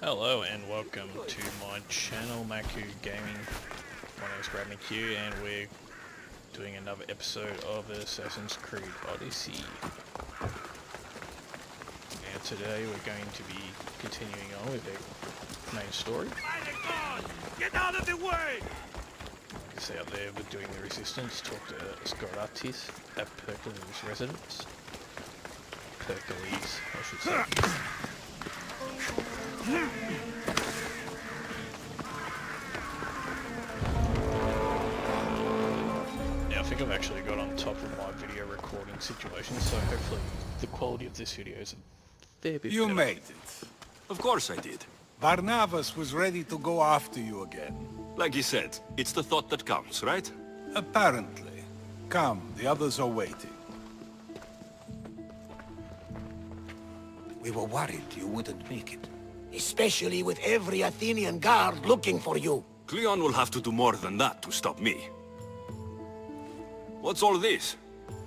Hello and welcome to my channel, Maku Gaming. My name is GrabMQ and we're doing another episode of Assassin's Creed Odyssey. And today we're going to be continuing on with the main story. Get out of the way! You can see out there we're doing the resistance, talk to Scoratis at Pericles' residence. Pericles, I should say. Now I think I've actually got on top of my video recording situation, so hopefully the quality of this video is a fair bit You better. made it. Of course I did. Barnabas was ready to go after you again. Like you said, it's the thought that counts, right? Apparently. Come, the others are waiting. We were worried you wouldn't make it. Especially with every Athenian guard looking for you. Cleon will have to do more than that to stop me. What's all this?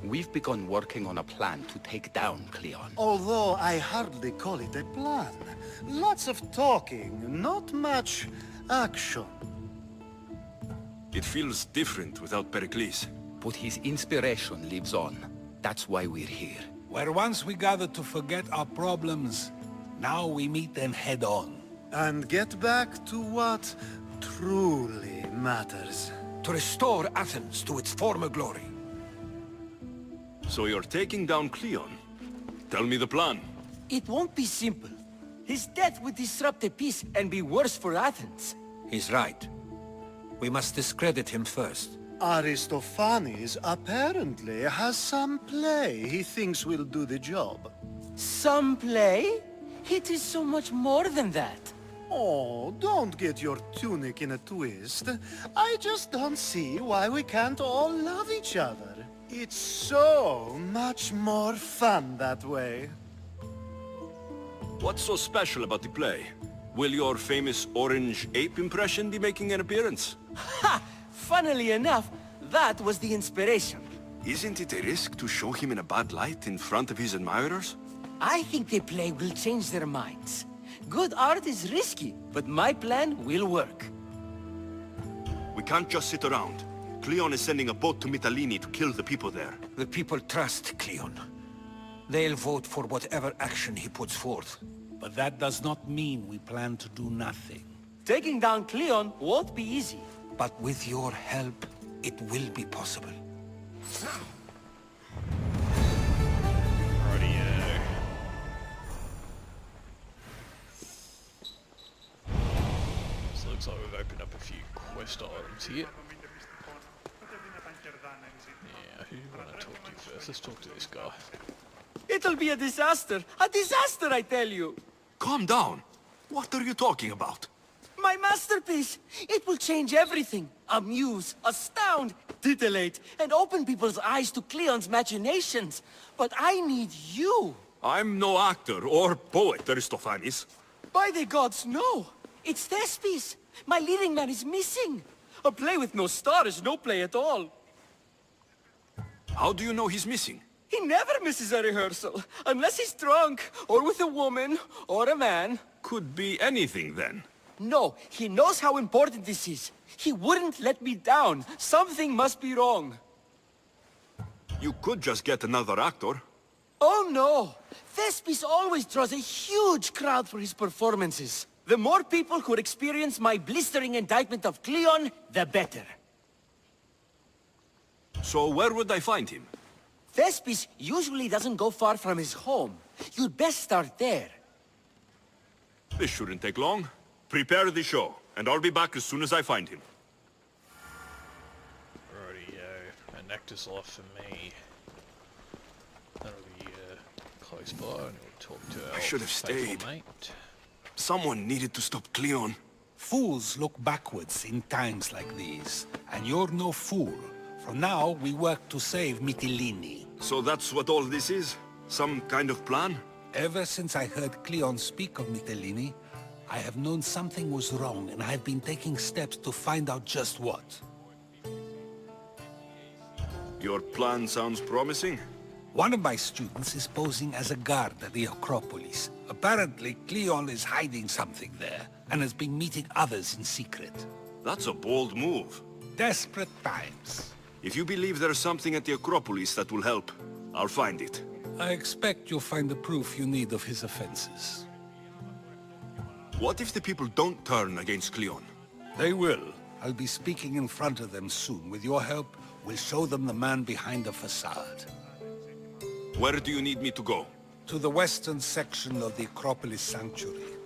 We've begun working on a plan to take down Cleon. Although I hardly call it a plan. Lots of talking, not much action. It feels different without Pericles. But his inspiration lives on. That's why we're here. Where once we gathered to forget our problems, now we meet them head on. And get back to what truly matters. To restore Athens to its former glory. So you're taking down Cleon? Tell me the plan. It won't be simple. His death would disrupt the peace and be worse for Athens. He's right. We must discredit him first. Aristophanes apparently has some play he thinks will do the job. Some play? It is so much more than that. Oh, don't get your tunic in a twist. I just don't see why we can't all love each other. It's so much more fun that way. What's so special about the play? Will your famous orange ape impression be making an appearance? Ha! Funnily enough, that was the inspiration. Isn't it a risk to show him in a bad light in front of his admirers? I think the play will change their minds. Good art is risky, but my plan will work. We can't just sit around. Cleon is sending a boat to Mytilene to kill the people there. The people trust Cleon. They'll vote for whatever action he puts forth. But that does not mean we plan to do nothing. Taking down Cleon won't be easy. But with your help, it will be possible. Rightio. So it looks like we've opened up a few quest items here. Yeah, who do you want to talk to first? Let's talk to this guy. It'll be a disaster! A disaster, I tell you! Calm down. What are you talking about? My masterpiece! It will change everything. Amuse, astound, titillate, and open people's eyes to Cleon's machinations. But I need you. I'm no actor or poet, Aristophanes. By the gods, no! It's Thespis! My leading man is missing! A play with no star is no play at all. How do you know he's missing? He never misses a rehearsal, unless he's drunk, or with a woman, or a man. Could be anything then. No, he knows how important this is. He wouldn't let me down. Something must be wrong. You could just get another actor. Oh no! Thespis always draws a huge crowd for his performances. The more people who experience my blistering indictment of Cleon, the better. So where would I find him? Thespis usually doesn't go far from his home. You'd best start there. This shouldn't take long. Prepare the show, and I'll be back as soon as I find him. Rightio. An actor's life for me. That'll be close by, and we'll talk to our I should have faithful stayed. mate. Someone needed to stop Cleon. Fools look backwards in times like these. And you're no fool. From now, we work to save Mytilene. So that's what all this is? Some kind of plan? Ever since I heard Cleon speak of Mytilene, I have known something was wrong, and I've been taking steps to find out just what. Your plan sounds promising. One of my students is posing as a guard at the Acropolis. Apparently, Cleon is hiding something there, and has been meeting others in secret. That's a bold move. Desperate times. If you believe there's something at the Acropolis that will help, I'll find it. I expect you'll find the proof you need of his offenses. What if the people don't turn against Cleon? They will. I'll be speaking in front of them soon. With your help, we'll show them the man behind the facade. Where do you need me to go? To the western section of the Acropolis Sanctuary.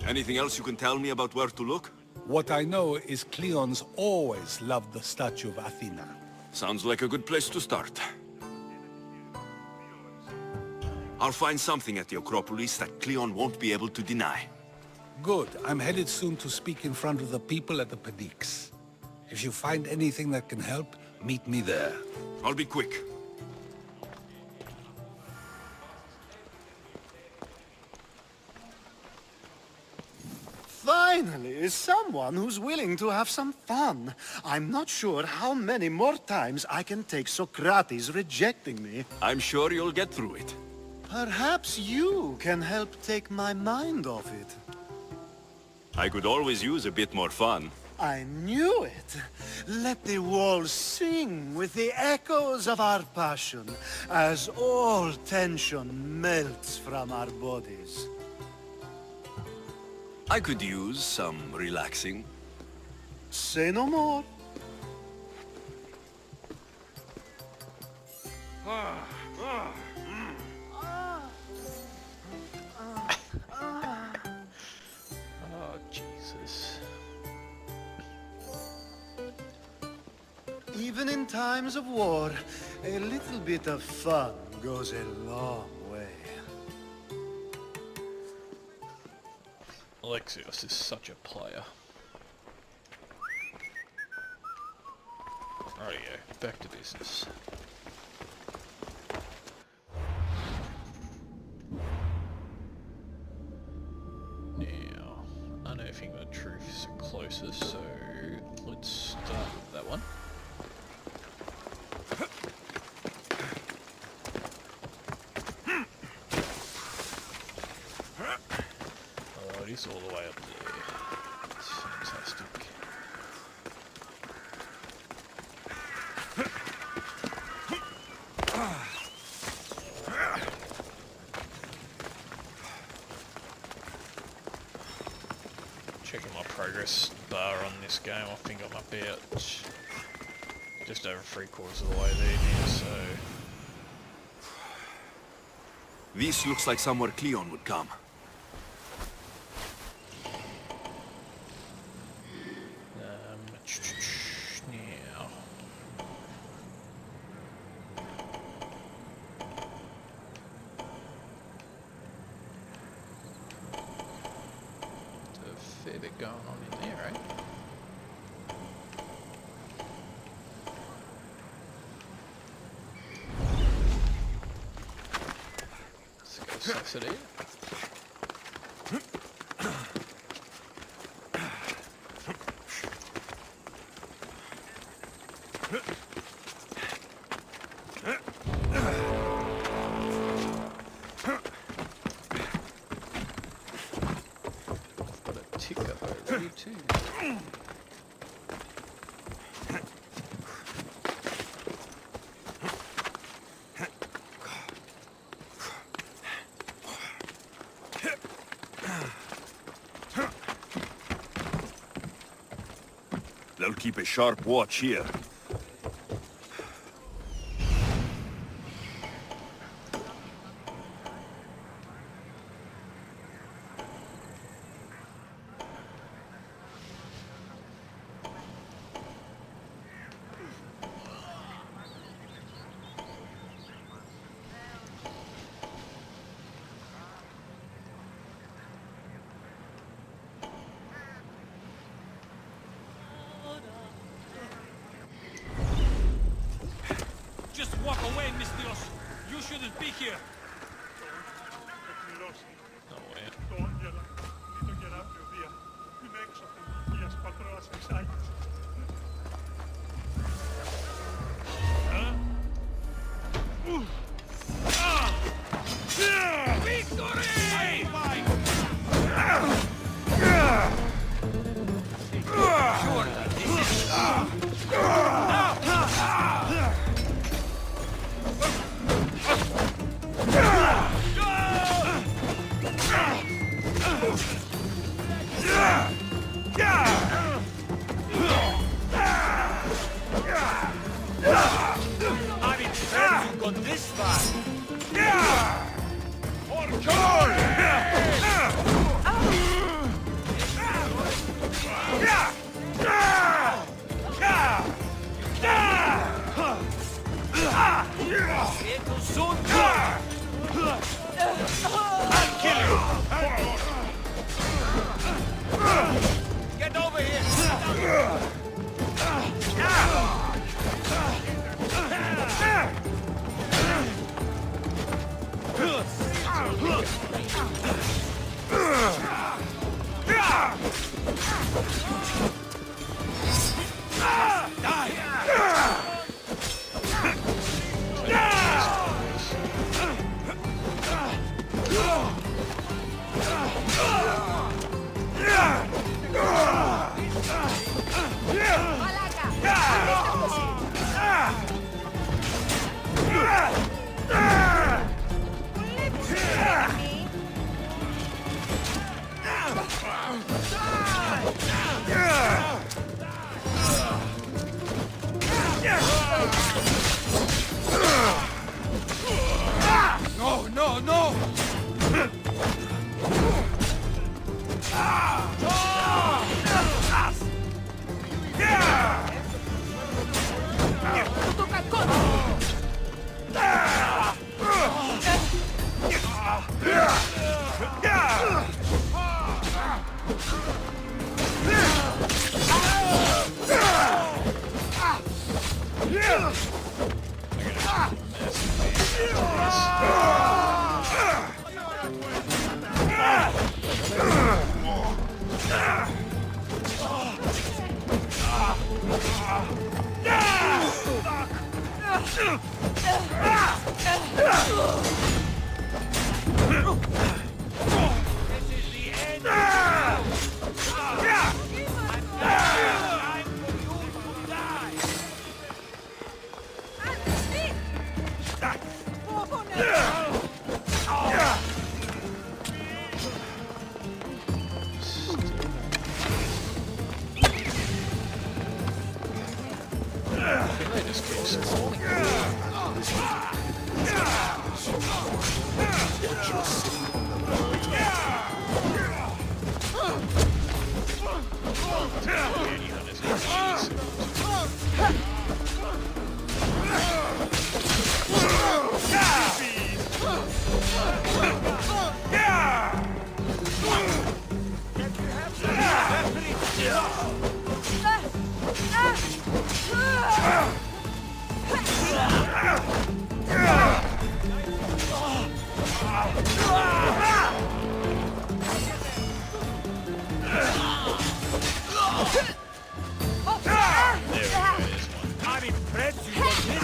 Anything else you can tell me about where to look? What I know is Cleon's always loved the statue of Athena. Sounds like a good place to start. I'll find something at the Acropolis that Cleon won't be able to deny. Good. I'm headed soon to speak in front of the people at the Pedix. If you find anything that can help, meet me there. I'll be quick. Finally, someone who's willing to have some fun. I'm not sure how many more times I can take Socrates rejecting me. I'm sure you'll get through it. Perhaps you can help take my mind off it. I could always use a bit more fun. I knew it. Let the walls sing with the echoes of our passion as all tension melts from our bodies. I could use some relaxing. Say no more. Oh, Jesus. Even in times of war, a little bit of fun goes a long way. Alexios is such a player. Rightio, back to business. Now, unearthing the truth is the closest, so let's start with that one. Oh, it is all the way up there. It's fantastic. Checking my progress bar on this game, I think I'm about just over 3/4 of the way there now, so... This looks like somewhere Cleon would come. Now... There's a fair bit going on in there, right? Let's go suss it out. I've got a ticker over here too. They'll keep a sharp watch here. Just walk away, Mistios. You shouldn't be here. Oh wow. It'll soon come. I'll kill you. Get over here. No, no, no! I'm impressed you got this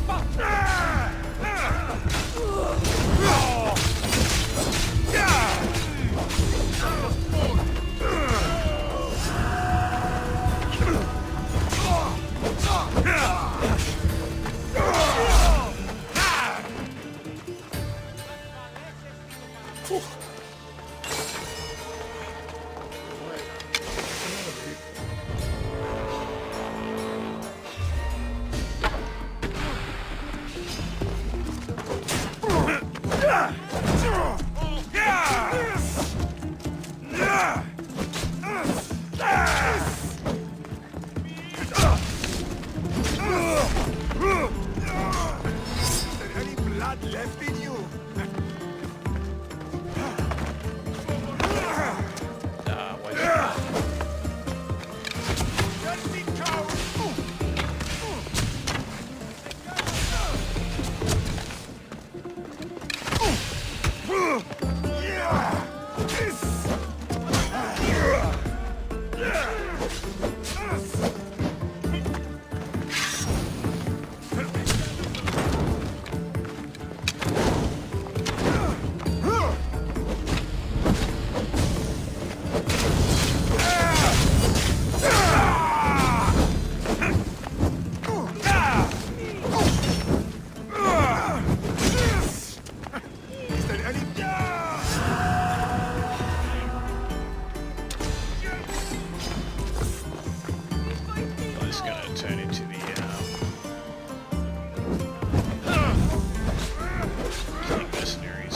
far. Any blood left in you? Wait. It's gonna turn into the killing mercenaries.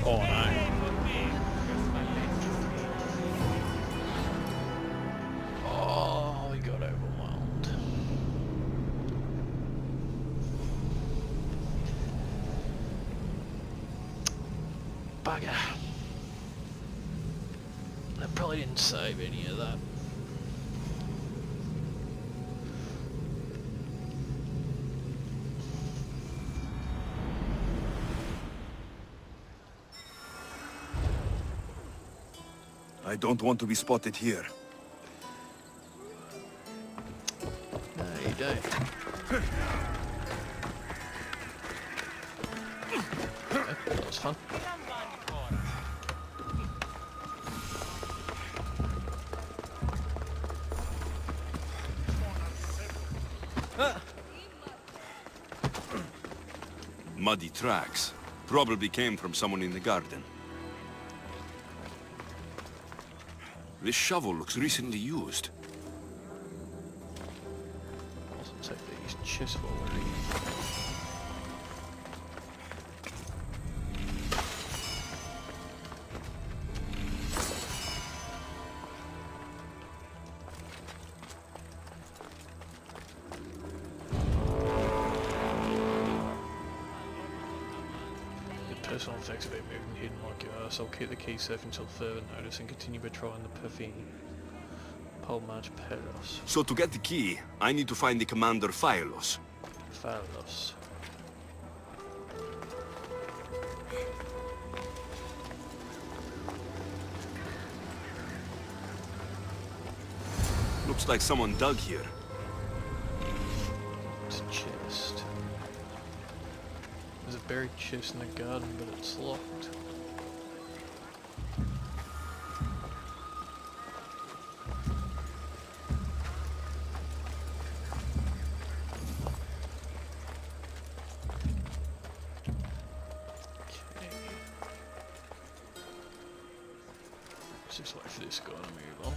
Oh no. Oh, we got overwhelmed. Bugger. I probably didn't save any of that. I don't want to be spotted here. No, you don't. Okay, that was fun. Muddy tracks. Probably came from someone in the garden. This shovel looks recently used. I'll take these chests already. Personal effects of it moving hidden like your ass. I'll keep the key safe until further notice and continue patrolling the Perfini. Pole March Peros. So to get the key, I need to find the commander Phylos. Phalos. Looks like someone dug here. It's a chest. There's a buried chest in the garden, but it's locked. Okay. Let's just wait for this guy to move on.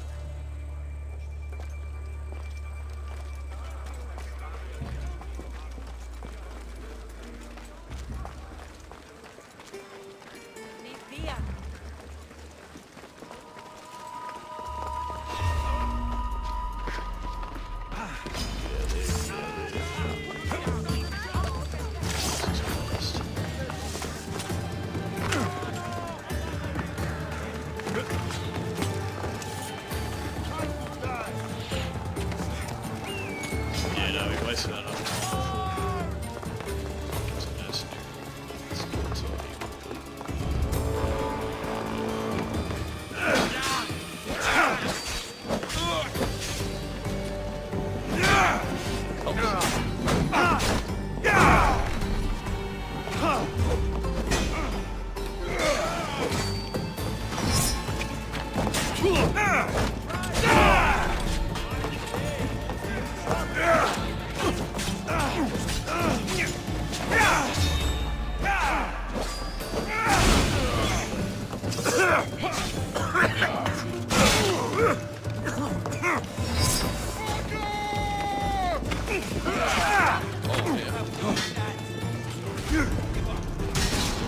wasted enough time before. It's a mercenary. It's good to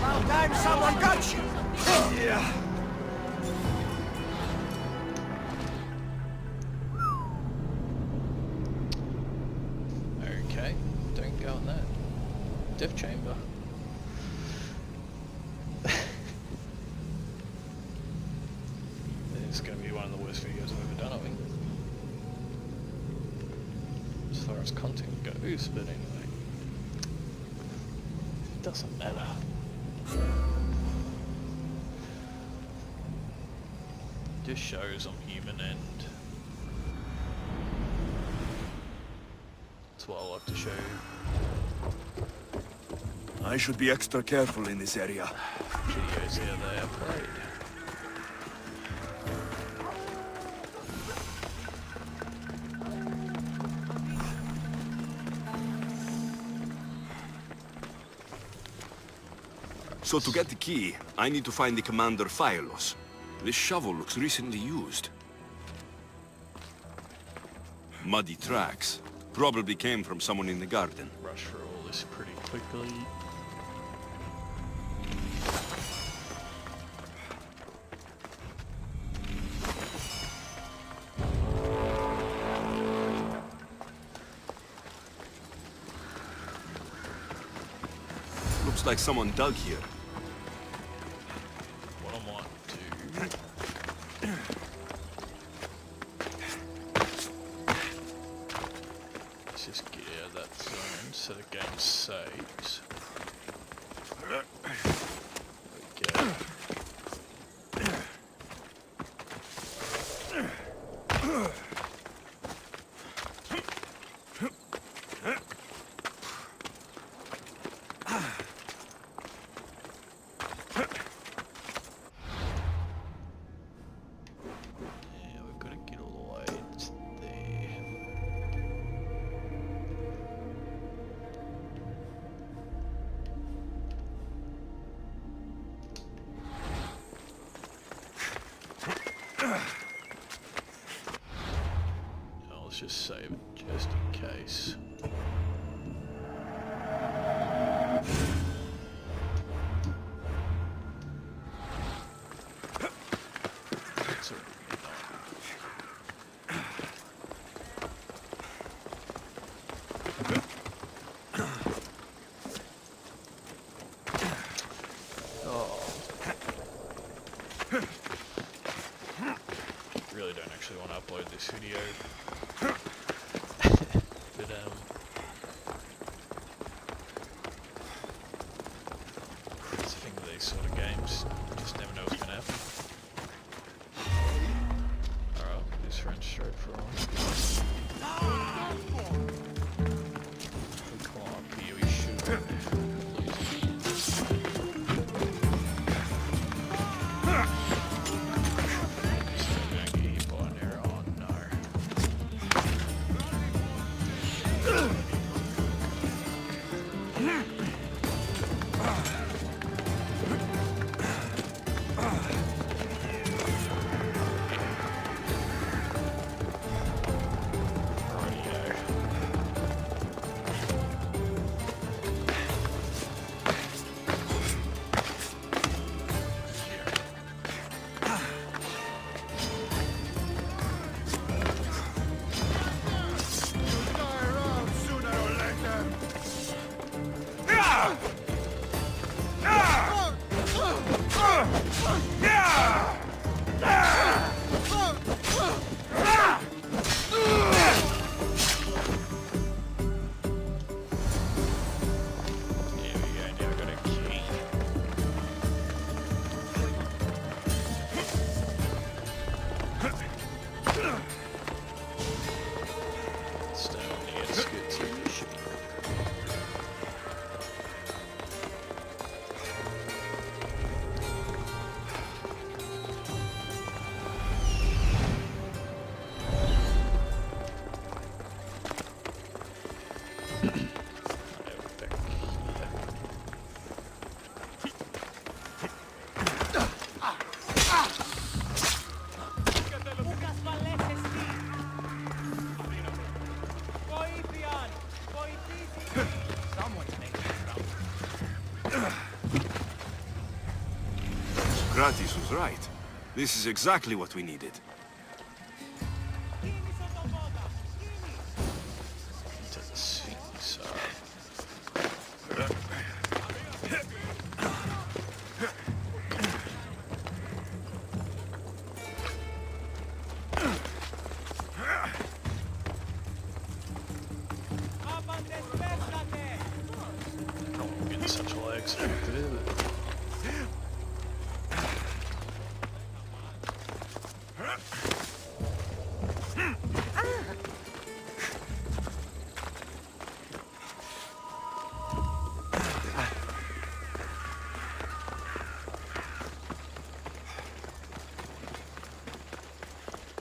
About time someone got you! Okay, don't go in that. Death chamber. It's going to be one of the worst videos I've ever done, I think. As far as content goes, but anyway. It doesn't matter. Just shows I'm human, and that's what I like to show. I should be extra careful in this area. Videos how they are played. So to get the key, I need to find the commander Phylos. This shovel looks recently used. Muddy tracks. Probably came from someone in the garden. Rush through all this pretty quickly. Looks like someone dug here. What I might do... Let's just get out of that zone so the game saves. There we go. Yeah, we've got to get all the way to there. Now let's just save it just in case. It's already really don't actually want to upload this video. But it's the thing with these sort of games, you just never know what's going to happen. Alright, this runs straight for on. We climb here, we should lose right. This is exactly what we needed. Into the Sphinx. I'm getting such legs.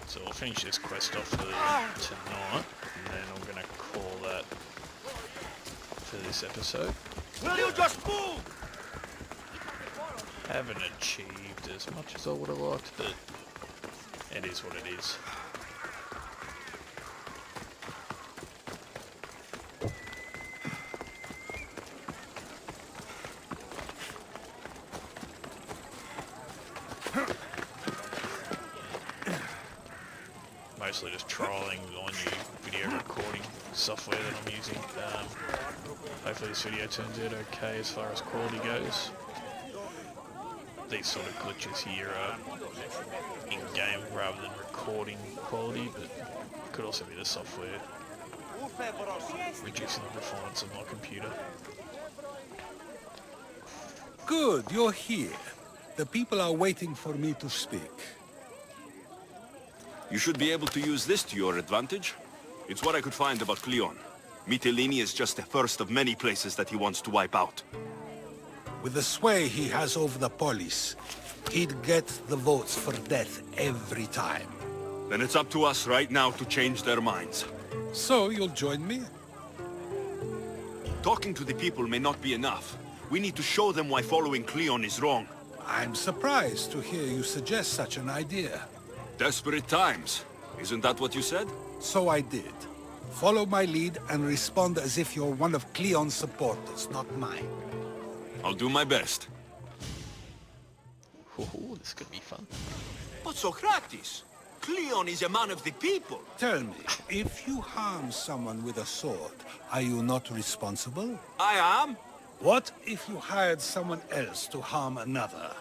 So I'll finish this quest off for tonight, and then I'm gonna call that for this episode. Will you just move? Haven't achieved as much as I would have liked, but it is what it is. Mostly just trialing on new video recording software that I'm using. Hopefully this video turns out okay as far as quality goes. These sort of glitches here are in-game rather than recording quality, but it could also be the software reducing the performance of my computer. Good, you're here. The people are waiting for me to speak. You should be able to use this to your advantage. It's what I could find about Cleon. Mytilene is just the first of many places that he wants to wipe out. With the sway he has over the police, he'd get the votes for death every time. Then it's up to us right now to change their minds. So you'll join me? Talking to the people may not be enough. We need to show them why following Cleon is wrong. I'm surprised to hear you suggest such an idea. Desperate times. Isn't that what you said? So I did. Follow my lead and respond as if you're one of Cleon's supporters, not mine. I'll do my best. Ooh, this could be fun. But Socrates, Cleon is a man of the people. Tell me, if you harm someone with a sword, are you not responsible? I am. What if you hired someone else to harm another?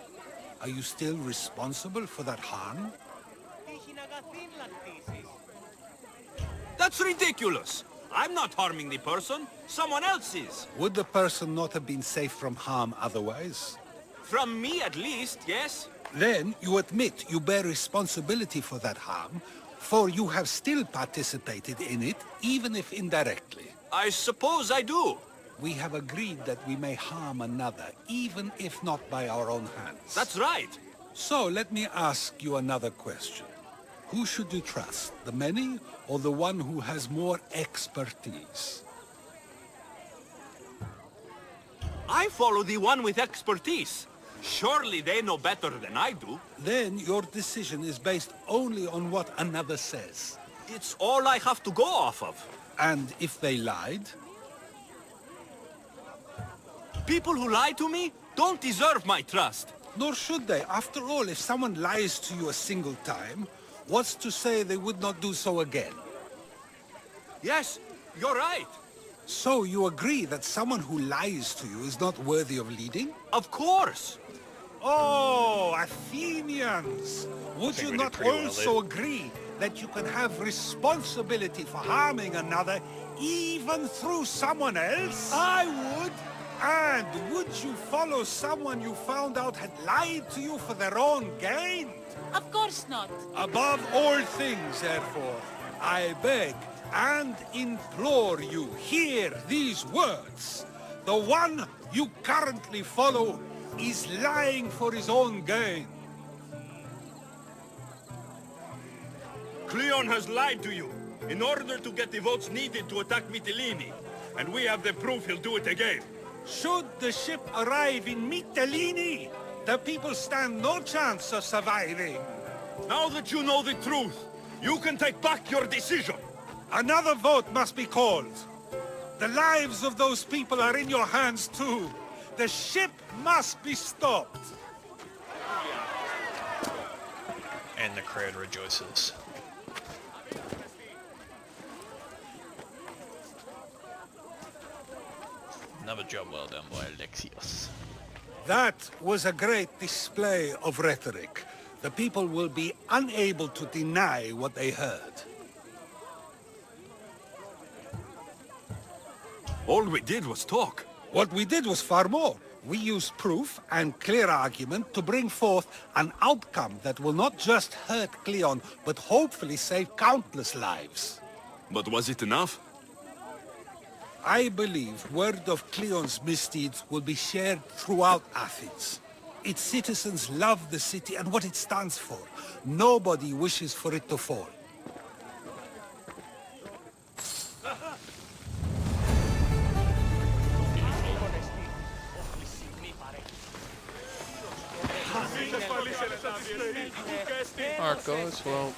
Are you still responsible for that harm? That's ridiculous. I'm not harming the person. Someone else is. Would the person not have been safe from harm otherwise? From me at least, yes? Then you admit you bear responsibility for that harm, for you have still participated in it, even if indirectly. I suppose I do. We have agreed that we may harm another, even if not by our own hands. That's right. So let me ask you another question. Who should you trust, the many or the one who has more expertise? I follow the one with expertise. Surely they know better than I do. Then your decision is based only on what another says. It's all I have to go off of. And if they lied? People who lie to me don't deserve my trust. Nor should they. After all, if someone lies to you a single time, what's to say they would not do so again? Yes, you're right. So you agree that someone who lies to you is not worthy of leading? Of course. Oh, Athenians! Would think you we did not pretty well also there. agree that you can have responsibility for harming another even through someone else? I would. And would you follow someone you found out had lied to you for their own gain? Of course not. Above all things, therefore, I beg and implore you, hear these words. The one you currently follow is lying for his own gain. Cleon has lied to you in order to get the votes needed to attack Mytilene. And we have the proof he'll do it again. Should the ship arrive in Mytilene, the people stand no chance of surviving. Now that you know the truth, you can take back your decision. Another vote must be called. The lives of those people are in your hands too. The ship must be stopped. And the crowd rejoices. Another job well done by Alexios. That was a great display of rhetoric. The people will be unable to deny what they heard. All we did was talk. What we did was far more. We used proof and clear argument to bring forth an outcome that will not just hurt Cleon, but hopefully save countless lives. But was it enough? I believe word of Cleon's misdeeds will be shared throughout Athens. Its citizens love the city and what it stands for. Nobody wishes for it to fall. Alright guys, well,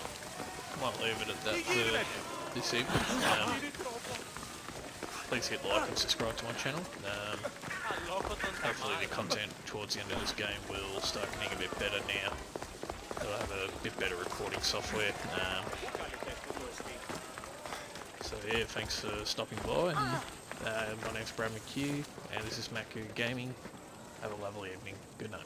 might leave it at that for this evening. Please hit like and subscribe to my channel. Hopefully the content towards the end of this game will start getting a bit better now. I'll have a bit better recording software. So yeah, thanks for stopping by. And, my name's Brad McHugh, and this is Maku Gaming. Have a lovely evening. Good night.